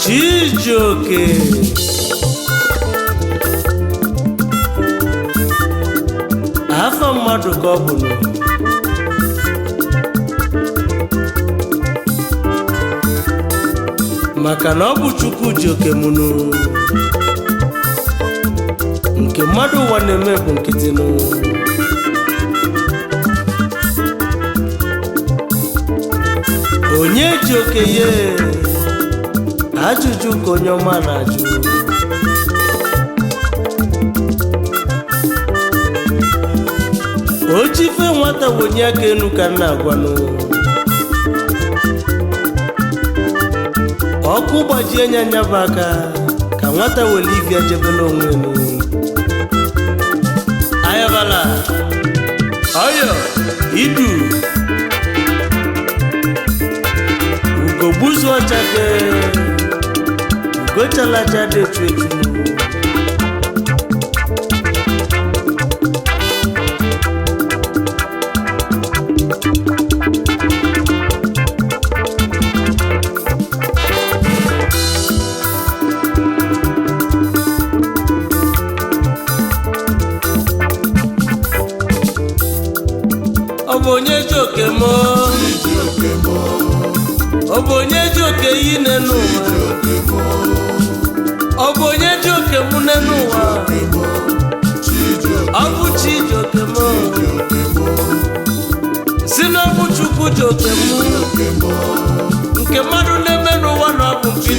Chijioke afa mmadụ ka ọ bụ maka na ọ bụ Chukwu ji oke mụnụ nke mmadụ ụwa na-eme bụ nkịtị nụ onye ji oke ye ajụjụ ka onye ọma na-ajụ ojife nwata wenye aka enu ka nna agwanụ ọkụ gbajie nya nyaba aka ka nwata wele ibia jebela onwe enu ayabala oyo idu ugogbuzu ọchake ugochalaja dị echu echu Obonye joke mo Obonye joke yi nenu Obonye joke mu nenu wa Obu Chijioke mo Sino bu Chukwu joke mu nke mmadụ na-emenu wa na ọbụ mpiti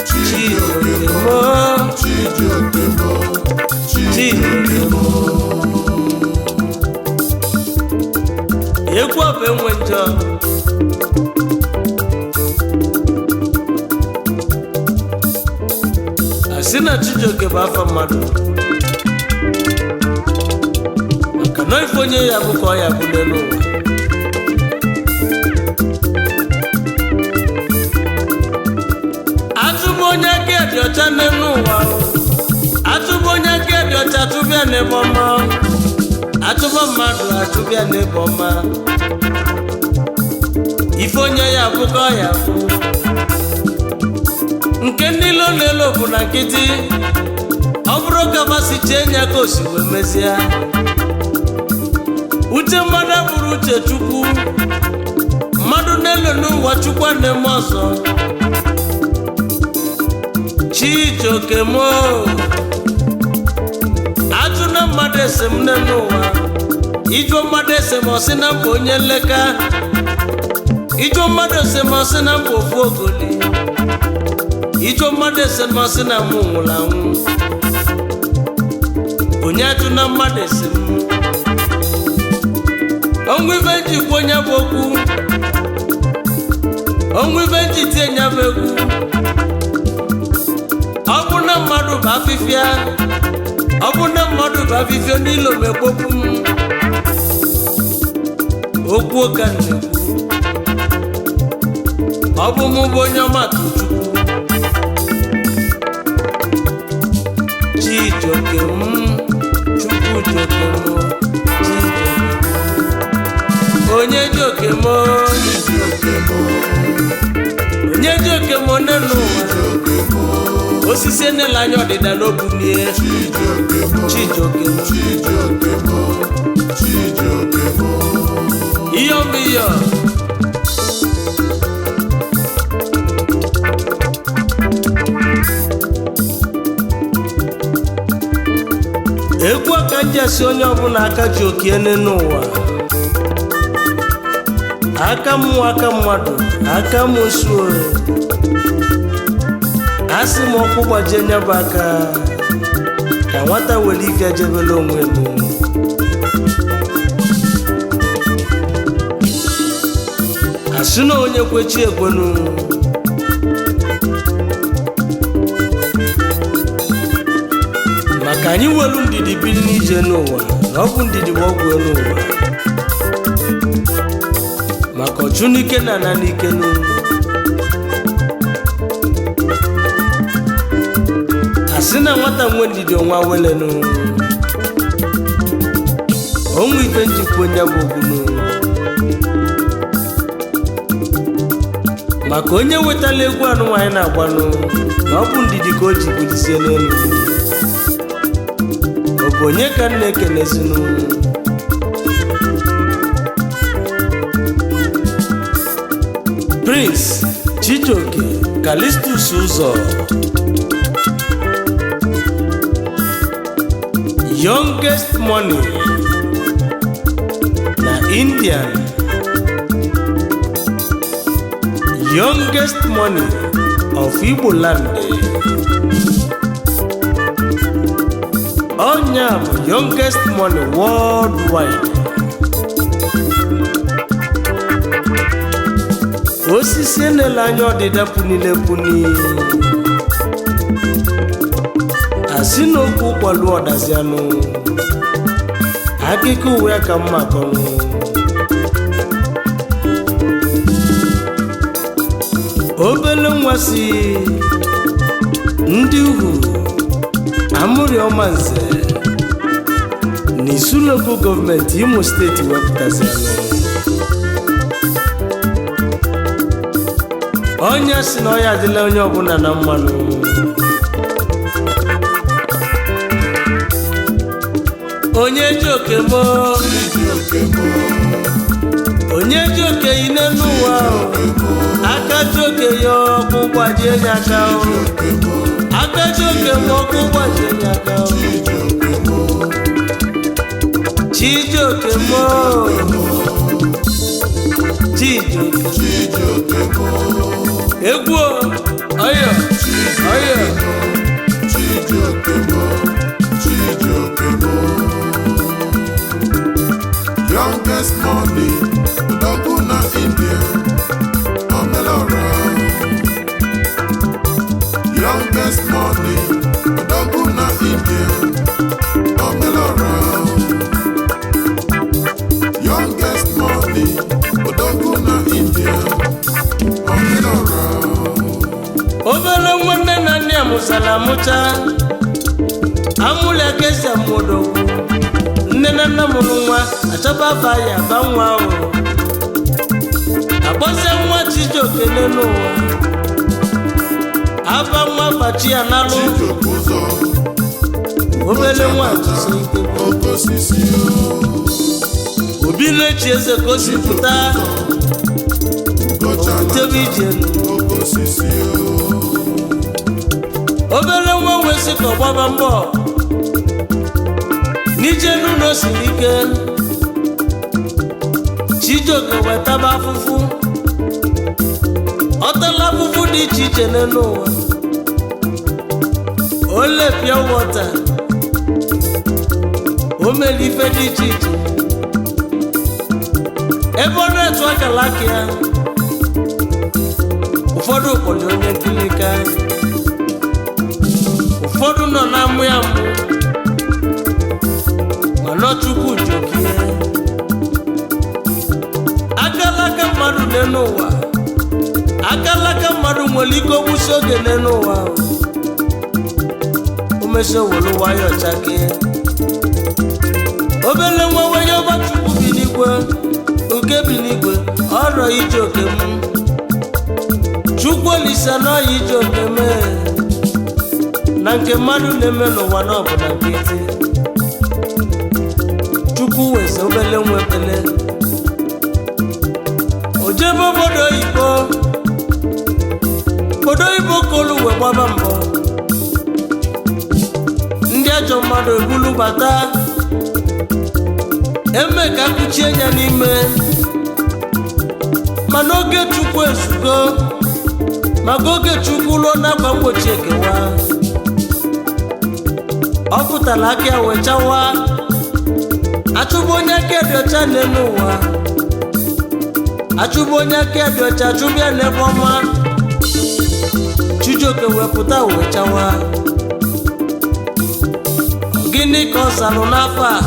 Chijioke mo egwu ọbụ enwe njọ asị na Chijioke bụ afa mmadụ maka na ife onye ya bụ ka ọ ya bụ n'elu ụwa atụbụ onye aka dị ọcha n'elu ụwa atụbụ onye aka dị ọcha atụbịa n'ebe ọma atụba mmadụ atụbịa n'ebe ọma ife onye ya bụkọ ya bụ nke ndị ilo n'elu bụ na nkịtị ọ bụrụ gabasị chee nya ka o si wee mezie uche mmadụ abụrụ uche Chukwu mmadụ n'elu n'ụwa Chukwu na-eme ọzọ Chijioke mo ajụna mmadụ ese m n'ụwa ijuo mmadụ ese m ọsị na mbụ onye nleka ijuo mmadụ ese m ọsị na mbụ ofu ogoli ijuo mmadụ ese m ọsị na mụ nwụrụ anwụ onye ajụna mmadụ ese m ọnwụ ife nji kwuo onye bụ okwu ọnwụ ife nji tie nya bụ egwu ọ bụ na mmadụ bụ afịfịa ọ bụ na mmadụ bụ afịfịa n'ilo megbopụ m okwu ka na-ekwu ọ bụ mụ bụ onye ọma Chukwu Chijioke m Chukwu joke m onye joke m onye joke m n'elu ụwa osisi enela anya ọdịda n'obu nie Chijioke ihe ọbụ ihe egwu aka njesi onye ọbụla aka ji oke n'ụwa aka mmụọ aka mmadụ aka mụsu asị m ọkụ gbajie nya bụ aka ka nwata were ike jebela onwe m asị na onye kwechi ekwenu maka anyị welu ndidi biri n'ije n'ụwa na ọ bụ ndidi bụ ọgwụ n'ụwa maka ọchụ n'ike na ana n'ike n'ụwa asị na nwata nwe ndidi ọnwa welenu onwe ife njikwa onye bụ ogwu maka onye wetala egwu anụ nwanyị na-agbanụ na ọ bụ ndidi ka o ji bulisie n'elu. Ọ bụ onye ka nna ekenezinu? Prince Chijioke Callistus Ụzọ, youngest money na Indian, youngest money of Igbo land. Onya bụ youngest money worldwide. Osisi enele anya ọdịda punile puni, asị n'okwu kwalu ọdazianụ, akụkọ uwe aka mma kọnụ. Obele nwa si ndị Uhu Amụrị Ọmanze n'Isu Local Government Imo Steeti wepụtazianụ. Onye si na ọya adịla onye ọbụla na mmanụ. Onye ji oke mo, onye ji oke yi n'elu ụwa, aka ji oke ya ọkụ gbajie nye aka, aka ji oke ma ọkụ gbajie nye aka. Chijioke mo, Chijioke egwu ọyọ ọyọ. Youngest money, Doguna India, Omelora. Youngest money, Doguna India, Omelora. Youngest money, Doguna India, Omelora. Obele nwanne na nne amụsala amụcha, amụlị aka esi amụdo. Nne na nna mụrụ nwa achọba afa ya aba nwa ahụ, akpọzie nwa Chijioke n'ụwa, aba nwa bachi ya n'alụ. Obele nwa jisi ike obi na-echi eze ka o si pụta, otebe ije. Obele nwa wee sị ka ọ gbaba mbọ n'ije n'ụlọ siri ike. Chijioke wetaba afụfụ, ọtala afụfụ dị iche iche n'ụwa. O lepịa wọta, o mere ife dị iche iche. Ebe ọ na-etu akala aka ya, ụfọdụ kpọrọ onye nkilika, ụfọdụ nọ na-amụ ya mụ, mana Chukwu jokie. Akalaka mmadụ n'ụwa, akalaka mmadụ nwere ike ogbusi oge n'ụwa. Umesi owelu nwayọ chake. Obele nwa wenye ọba Chukwu bi n'igwe, oke bi n'igwe, ọrọ Chijioke m. Chukwu Olisa na Chijioke mee, na nke mmadụ na-eme n'ụwa n'ọbụla nkịtị. Chukwu weze obele nwa ekele, ojebe obodo oyibo kolu wee gbaba mbọ. Ndị ajọ mmadụ ebulu bata, eme ka akụchie ya n'ime. Mana oge Chukwu ezugo, maka oge Chukwu ụlọ na-agba mgbochi ekewa. Ọ pụtara aka ya wee chawa, achụba onye aka dị ọcha n'ụwa, achụba onye aka dị ọcha, achụba ya n'ebe ọma. Chijioke wepụta wee chawa. Gịnị ka ọ zalụ n'afọ a?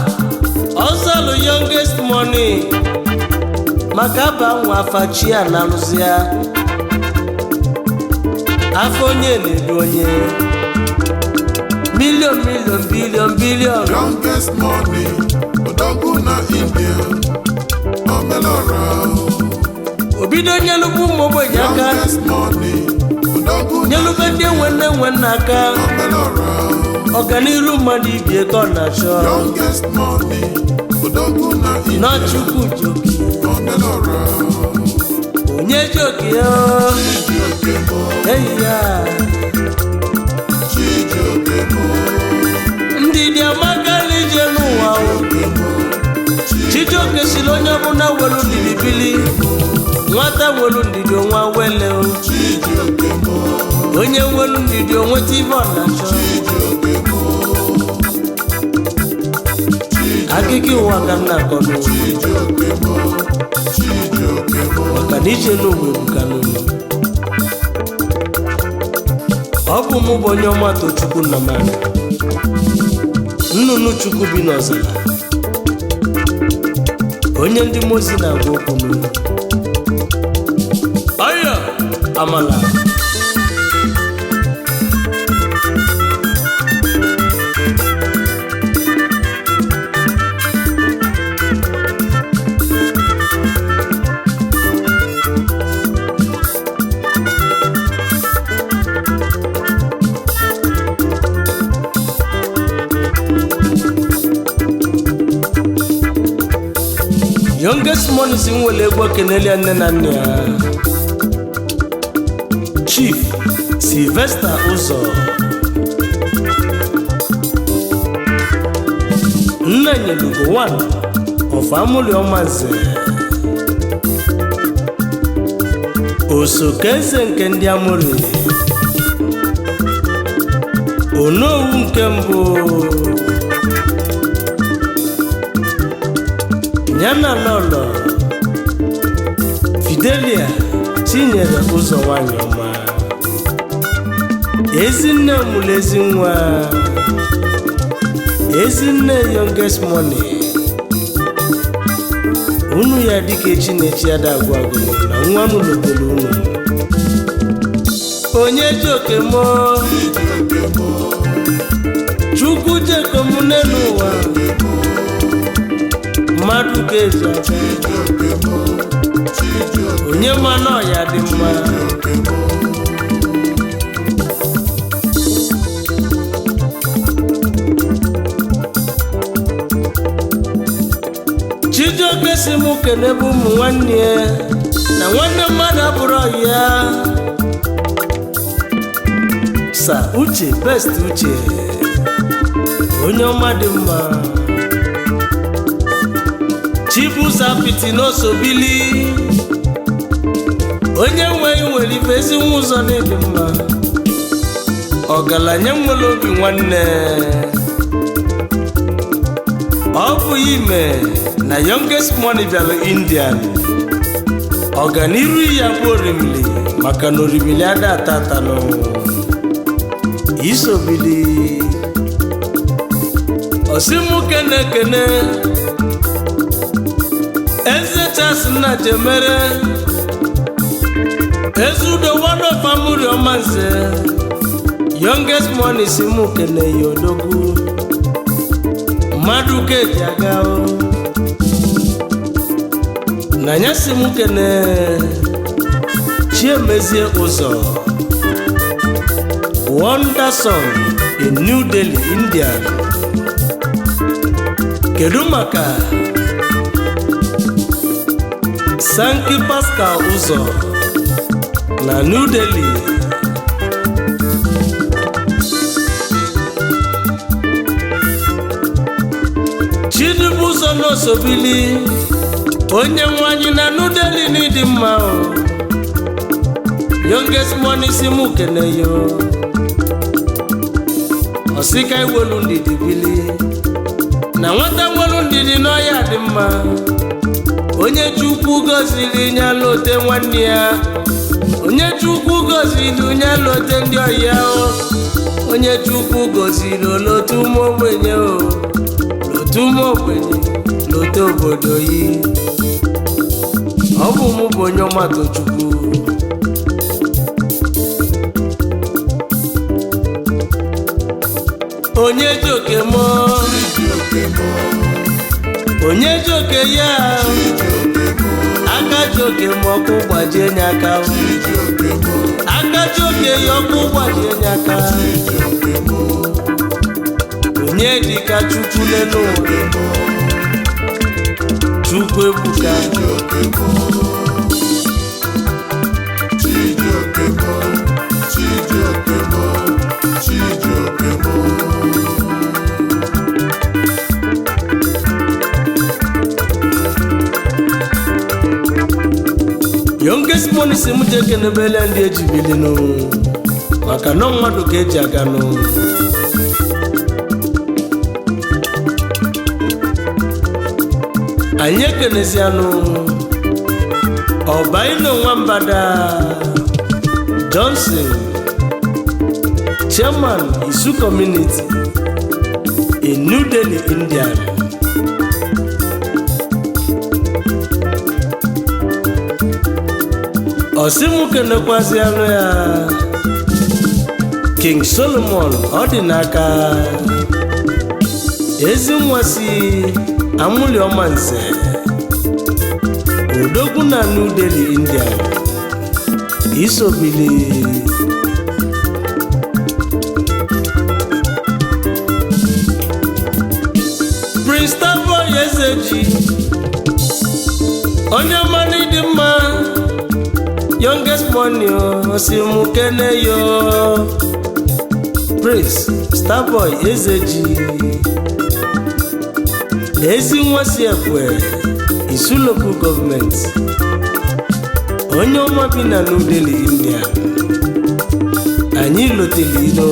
Ọ zalụ youngest money, maka aba nwa afachi ya na alụzi ya. Afọ onye na-edu onye, million billion. Youngest money, Doguna India, Omelora. Obi bido nyelụkwu ụmụ ogbenye aka youngest money odogwu na nyelụbe ndị enwe nna aka Omelora ọganiru mmadụ ibie ka ọ na-achọ youngest money odogwu na India n'ọchukwu joki Omelora onye joki ya Chijioke mo eyi ya Chijioke mo ndị dị amakarị ije n'ụwa Chijioke siri onye ọbụla welu ndidi bili nwata welu ndidi onwa wele Chijioke mo onye welu ndidi onweta ibe ọ na-achọ Chijioke mo akụkọ ụwa ka m na-akọ n'ụwa Chijioke mo Chijioke mo maka na ije n'ụwa ebuka n'ụwa ọ bụ mụ bụ onye ọma Tochukwu Nnamani nnụnụ Chukwu bi n'ọzara onye ndị mozi na-agwa okwu n'ụwa ọyọ amala youngest money si nwere egwu okenele nne na nne ya Chief Sylvester Ụzọ nna nyelugo one of Amụrị Ọmanze Osokeze nke ndị Amụrị Onowu nke mbụ Yana Lolo Fidelia Chinyere Ụzọ nwanyị ọma Ezinne mụrụ ezi nwa Ezinne youngest money unu ya dịka Chinechi adagwa agụrụ na nwa m lotere unu onye joke mo Chukwu jeko m n'elu ụwa mmadụ ga-eji aka onye mmanụ ọya dị mma Chijioke si mụ kenebe ụmụ nwanne ya na nwanne mmadụ abụrụ ya Sa Uche Best Uche onye ọma dị mma Chibuza Piti n'Osobili onye nwere ife ezi nwa ụzọ na-ebi mma ọgaranya nwere obi nwanne ọ bụ ime na youngest money bịara Indian ọganiru ya bụ orimili maka na orimili ada atata Isobili osimu kene Eze Charles Nnajemere Ezudo one of Amụrị Ọmanze youngest money si mụ kene yodogu mmadụ keji aga na nya si mụ kene Chiemezie Ụzọ Wonder Song in New Delhi, India kedu maka Sanki Pascal Ụzọ na New Delhi Chidibu Ụzọ n'Osobili onye nwanyị na New Delhi n'ịdị mma youngest money si mụ kene yo Osika iwelu ndidi bili na nwata nwelu ndidi n'ọya dị mma onye Chukwu gọziri nya lote nwanne ya onye Chukwu gọziri nya lote ndị ọya onye Chukwu gọziri lote ụmụ ogbenye lote ụmụ ogbenye lote obodo yi ọ bụ mụ bụ onye ọma Tochukwu onye joke mo onye joke ya aka joke mo ọkụ gbajie nye aka akaji oke ya ọkụ gbajie nye aka onye dịka Chukwu lelu Chukwu ebuka youngest money si mụ jeke n'ebele ndị ejibili nụ maka na mmadụ ka eji aga nụ anyị ekenezianụ Ọbaino Nwambada Johnson Chairman Isu Community in New Delhi, India. Osimu kenekwazianụ ya King Solomon Ọdịnaka Ezinwasi Amuliọmanse Odogwu na New Delhi, India. Isobili Prince Starboy Ezeji onye mmanụ dị mma youngest money osimu kene yo Prince Starboy Ezeji Ezinwasi Ekwe Isu local government onye ọma bi na New Delhi, India. Anyị loteli ino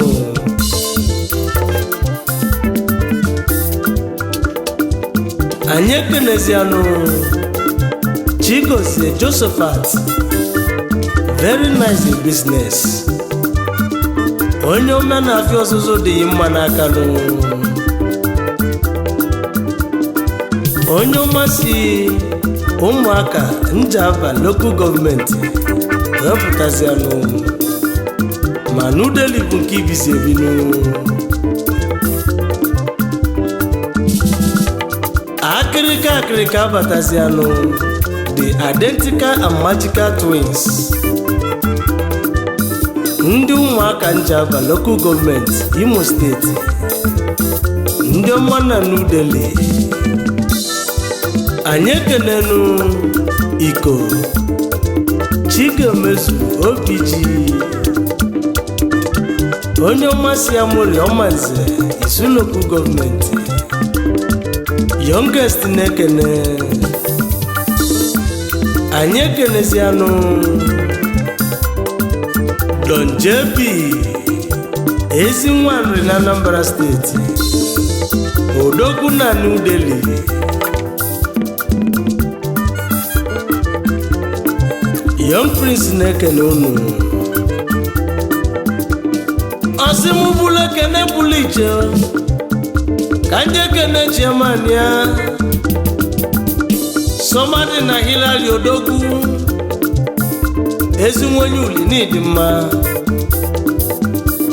anyị ekenezianụ Chigozie Josephat very nice in business onye ọma na-afịa ọzụzụ dị mma n'aka nụ onye ọma si ụmụaka Njaba local government wepụtazianụ ma New Delhi bụ nke ibizi ebinu akịrịka abatazianụ the identical and magical twins ndị ụmụaka Njaba local government Imo State ndị ọma na New Delhi. Anyị ekenenu Iko Chigemezu Obiji onye ọma si Amụrị Ọmanze Isu local government youngest na-ekene. Anyị ekenezianụ Don JB Ezinwanri na Anambra Steeti Odogwu na New Delhi. Young Prince na-ekene unu Osimu bule kene buliche ka nje kene chairman ya Somadi na Hilary Odogwu Ezinwenye uli n'ịdị mma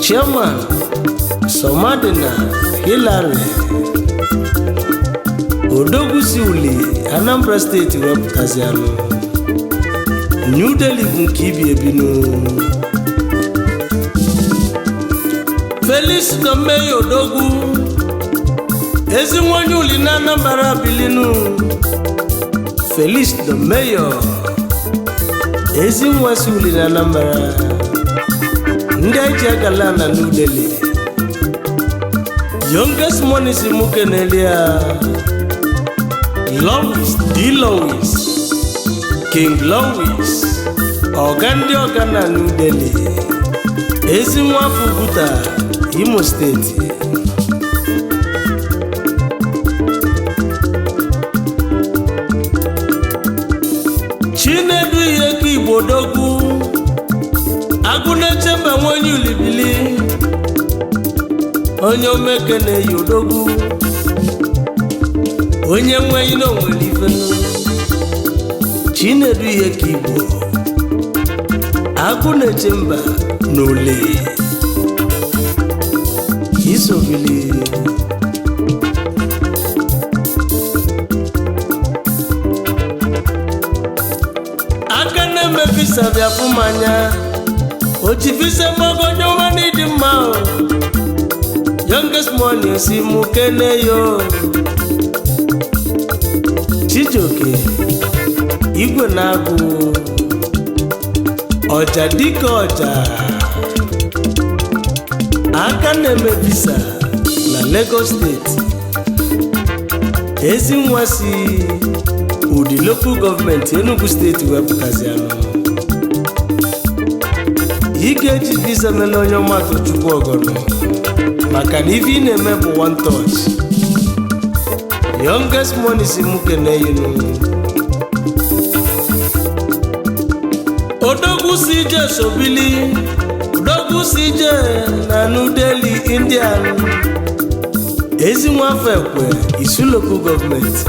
Chairman Somadi na Hilary Odogwu si uli Anambra State wepụtazianụ New Delhi bụ nke ibi ebinu Felix Domeyi Odogwu Ezinwenye uli na Anambra bilinu Felix Domeyi Ezinwasi uli na Anambra ndị eji agala na New Delhi. Youngest money si muke nelia Louis D. Louis King Louis Ogandi Ogana New Delhi Ezinwafu Buta Imo State. Chinedu Yeki Ibodogwu Agụnechembe nwenye ulibili onye omekene Yodogwu onye nwenye n'onwere ifenu Chinedu Yeki Igbo Agụnechemba n'ole Isobili aka visa bịa fụ m anya oji visa mgbagonye ọma n'ịdị mma o youngest money si mụ kene yo Chijioke igwe na-agụ ọja dịka ọja aka na-eme visa na Lagos steeti ezi nwa si Udi local gọọmenti Enugu steeti wepụtazi anụ ị ga-eji visa mele onye ọmatụ Chukwu ọgọnọ maka na ife ị na-eme bụ one touch youngest money si mụ kene yinu odogwu si ije sobili odogwu si ije na New Delhi Indian ezi nwafọ ekwe Isu local gọọmenti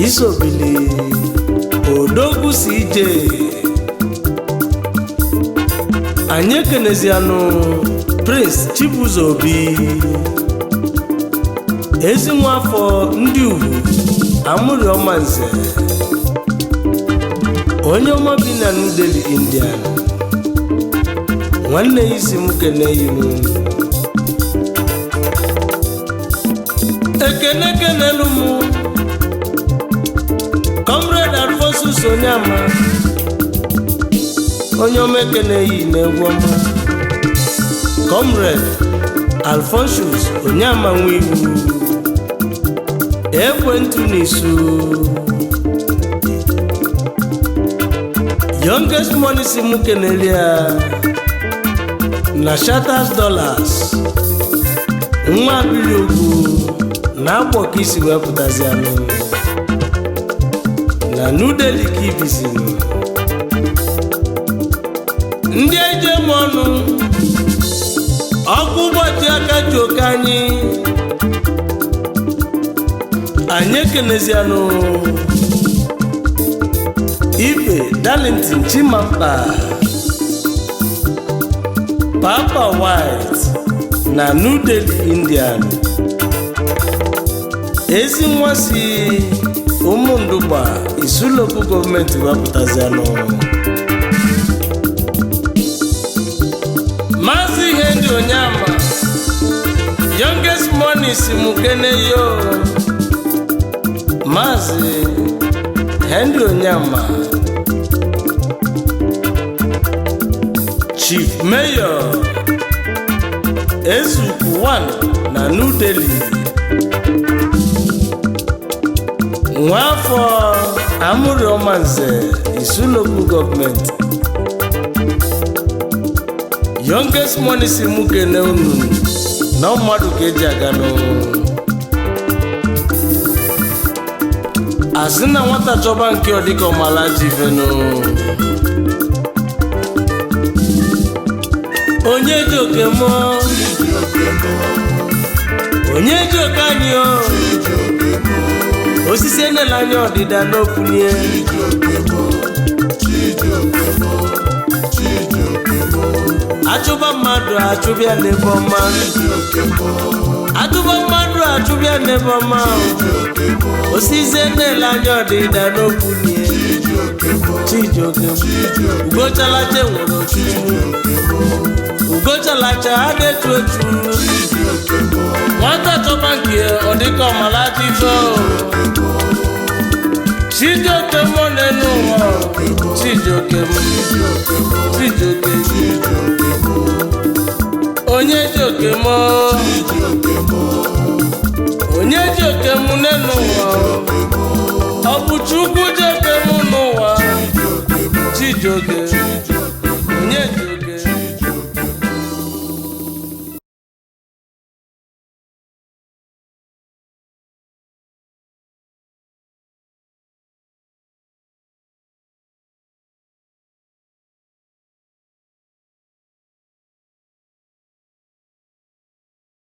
isobili odogwu si ije anyị ekenezianụ Prince Chibuzo Obi ezi nwafọ ndị ugwu amụrị ọma nze onye ọma bi na New Delhi Indian nwanne ya isi m kene yinu ekene kenelu mụ Comrade Alphonsus Onyama onye ọma ekene yi na-egwu ọma Comrade Alphonsus Onyama nwiwu ekwentị n'isu youngest money si mụ keneli ya na Shatters Dollars nwa abili ogwu na agbọ ka isi wepụtazi anụ na New Delhi ka ibizinu ndị eje m ọnụ ọkụ ụbọchị aka ji oke anyị ekenezianụ Ibe Darlington Chimampa Papa White na New Delhi Indian ezi nwa si Ụmụndụgba Isu local gọọmenti wepụtazianụ Maazị Henry Onyama youngest money si mụ kene yo Maazị Henry Onyama Chief Mayor Ezuku 1 na New Delhi nwafọ amụrị ọma nze Isu local gọọmenti youngest money si mụ kene unu na mmadụ ka eji aga n'ụlọ asị na nwata chọba nke ọ dịka ọmala jivenu onye ji oke mụ onye ji oke anyị osisi enela anya ọdịda n'okwunie achụba mmadụ achụbịa n'ebe ọma achụba mmadụ achụbịa n'ebe ọma osisi enela anya ọdịda n'okwunie Chijioke Ugochalacha nwere ochuchu Ugochalacha ha na-echu echu nwata chọba nke ọ dịka ọmala ife Chijioke mụ n'elu ụwa Chijioke onye ji oke mụ onye ji oke mụ n'elu ụwa ọ bụ Chukwu ji oke mụ n'ụwa Chijioke